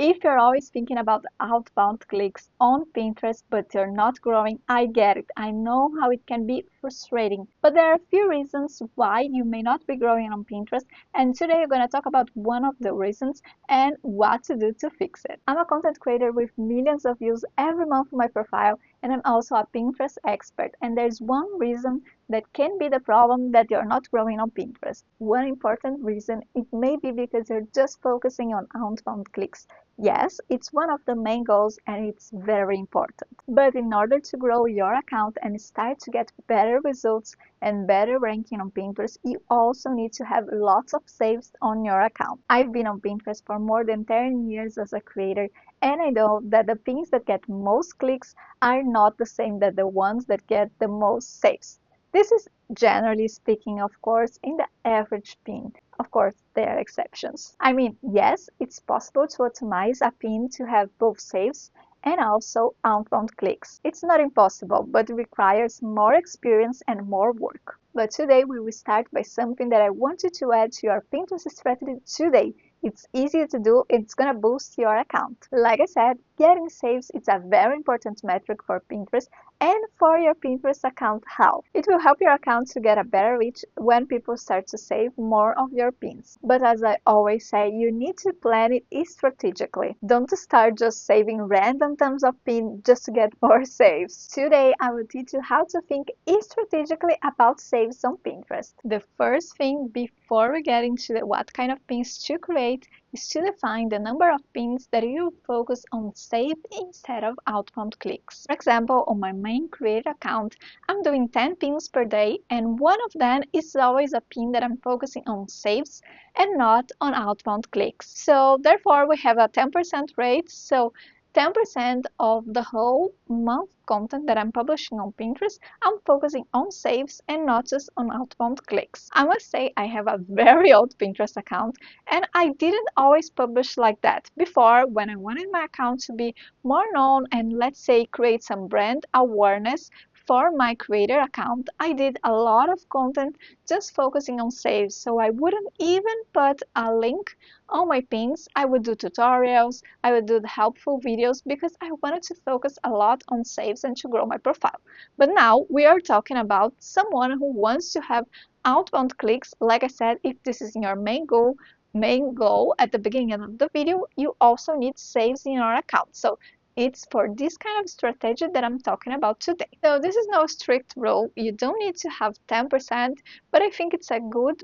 If you're always thinking about outbound clicks on Pinterest but you're not growing, I get it. I know how it can be frustrating. But there are a few reasons why you may not be growing on Pinterest, and today we're going to talk about one of the reasons and what to do to fix it. I'm a content creator with millions of views every month on my profile, and I'm also a Pinterest expert. And there's one reason that can be the problem that you're not growing on Pinterest. One important reason, it may be because you're just focusing on outbound clicks. Yes, it's one of the main goals and it's very important. But in order to grow your account and start to get better results and better ranking on Pinterest, you also need to have lots of saves on your account. I've been on Pinterest for more than 10 years as a creator, and I know that the pins that get most clicks are not the same that the ones that get the most saves. This is generally speaking, of course, in the average pin. Of course, there are exceptions. I mean, yes, it's possible to optimize a pin to have both saves and also outbound clicks. It's not impossible, but it requires more experience and more work. But today we will start by something that I want you to add to your Pinterest strategy today. It's easy to do, it's gonna boost your account. Like I said, getting saves is a very important metric for Pinterest and for your Pinterest account health. It will help your account to get a better reach when people start to save more of your pins. But as I always say, you need to plan it strategically. Don't start just saving random tons of pins just to get more saves. Today, I will teach you how to think strategically about saves on Pinterest. The first thing before we get into what kind of pins to create is to define the number of pins that you focus on save instead of outbound clicks. For example, on my main creator account, I'm doing 10 pins per day, and one of them is always a pin that I'm focusing on saves and not on outbound clicks. So therefore, we have a 10% rate. So 10% of the whole month content that I'm publishing on Pinterest, I'm focusing on saves and not just on outbound clicks. I must say I have a very old Pinterest account and I didn't always publish like that. Before, when I wanted my account to be more known and let's say create some brand awareness for my creator account, I did a lot of content just focusing on saves. So I wouldn't even put a link on my pins. I would do tutorials, I would do the helpful videos because I wanted to focus a lot on saves and to grow my profile. But now we are talking about someone who wants to have outbound clicks. Like I said, if this is your main goal at the beginning of the video, you also need saves in your account. So it's for this kind of strategy that I'm talking about today. So this is no strict rule. You don't need to have 10%, but I think it's a good,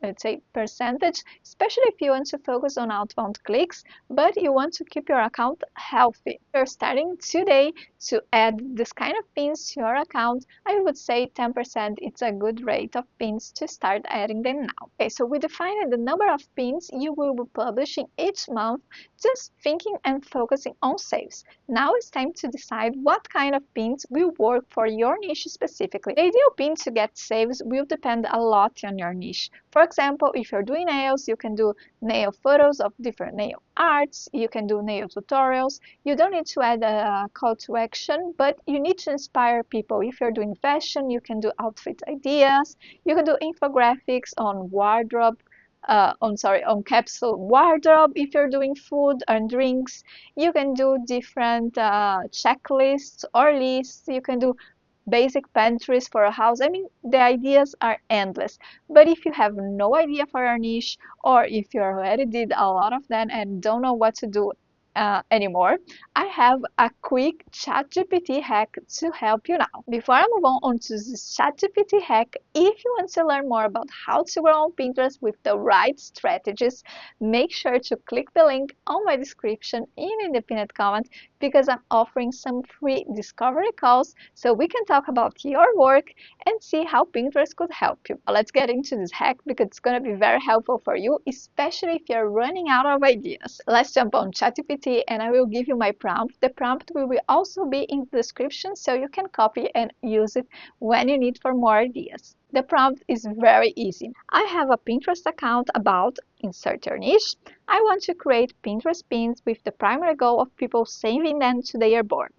let's say, percentage, especially if you want to focus on outbound clicks, but you want to keep your account healthy. You're starting today to add this kind of pins to your account. I would say 10%, it's a good rate of pins to start adding them now. Okay, so we defined the number of pins you will be publishing each month, just thinking and focusing on saves. Now it's time to decide what kind of pins will work for your niche specifically. The ideal pin to get saves will depend a lot on your niche. For example, if you're doing nails, you can do nail photos of different nail arts, you can do nail tutorials. You don't need to add a call to action, but you need to inspire people. If you're doing fashion, you can do outfit ideas, you can do infographics on wardrobe, on capsule wardrobe. If you're doing food and drinks, you can do different checklists or lists. You can do basic pantries for a house. I mean, the ideas are endless. But if you have no idea for your niche, or if you already did a lot of them and don't know what to do anymore, I have a quick ChatGPT hack to help you now. Before I move on to this ChatGPT hack, if you want to learn more about how to grow on Pinterest with the right strategies, make sure to click the link on my description in the pinned comment because I'm offering some free discovery calls so we can talk about your work and see how Pinterest could help you. Let's get into this hack because it's going to be very helpful for you, especially if you're running out of ideas. Let's jump on ChatGPT and I will give you my prompt. The prompt will also be in the description so you can copy and use it when you need for more ideas. The prompt is very easy. I have a Pinterest account about insert your niche. I want to create Pinterest pins with the primary goal of people saving them to their board.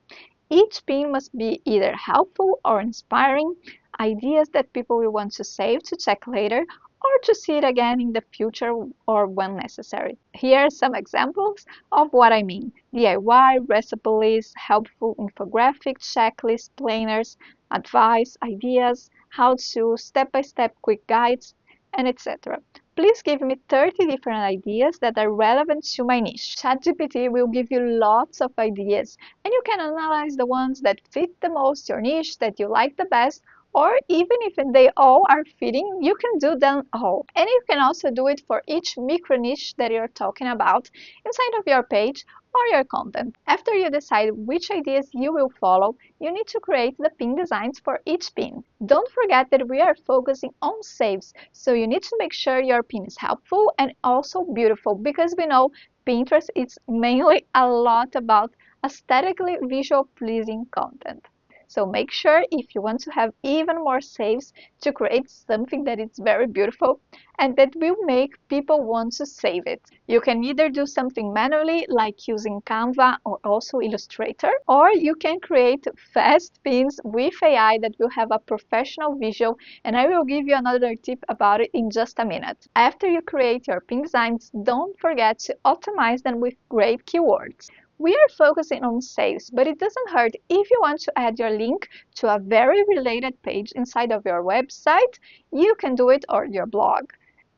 Each pin must be either helpful or inspiring, ideas that people will want to save to check later, or to see it again in the future or when necessary. Here are some examples of what I mean: DIY, recipe lists, helpful infographics, checklists, planners, advice, ideas, how-to, step-by-step quick guides, and etc. Please give me 30 different ideas that are relevant to my niche. ChatGPT will give you lots of ideas, and you can analyze the ones that fit the most your niche, that you like the best, or even if they all are fitting, you can do them all. And you can also do it for each micro niche that you're talking about inside of your page or your content. After you decide which ideas you will follow, you need to create the pin designs for each pin. Don't forget that we are focusing on saves, so you need to make sure your pin is helpful and also beautiful, because we know Pinterest is mainly a lot about aesthetically visual pleasing content. So make sure, if you want to have even more saves, to create something that is very beautiful and that will make people want to save it. You can either do something manually, like using Canva or also Illustrator, or you can create fast pins with AI that will have a professional visual, and I will give you another tip about it in just a minute. After you create your pin designs, don't forget to optimize them with great keywords. We are focusing on sales, but it doesn't hurt if you want to add your link to a very related page inside of your website. You can do it, or your blog.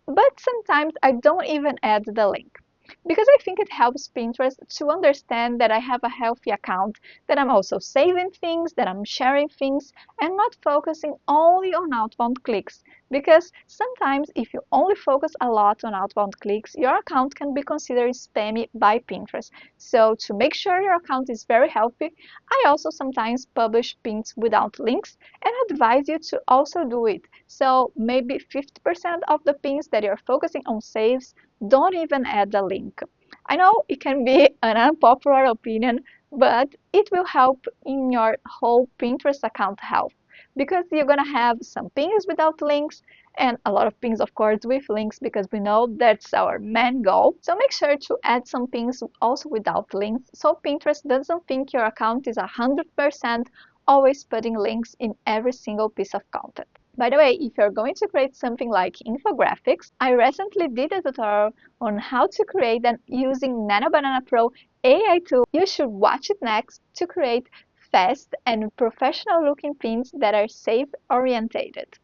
But sometimes I don't even add the link, because I think it helps Pinterest to understand that I have a healthy account, that I'm also saving things, that I'm sharing things, and not focusing only on outbound clicks. Because sometimes if you only focus a lot on outbound clicks, your account can be considered spammy by Pinterest. So to make sure your account is very healthy, I also sometimes publish pins without links and advise you to also do it. So maybe 50% of the pins that you're focusing on saves, don't even add the link. I know it can be an unpopular opinion, but it will help in your whole Pinterest account health, because you're gonna have some pins without links and a lot of pins, of course, with links, because we know that's our main goal. So make sure to add some pins also without links, so Pinterest doesn't think your account is 100% always putting links in every single piece of content. By the way, if you're going to create something like infographics, I recently did a tutorial on how to create them using Nano Banana Pro AI tool. You should watch it next to create fast and professional looking pins that are safe orientated.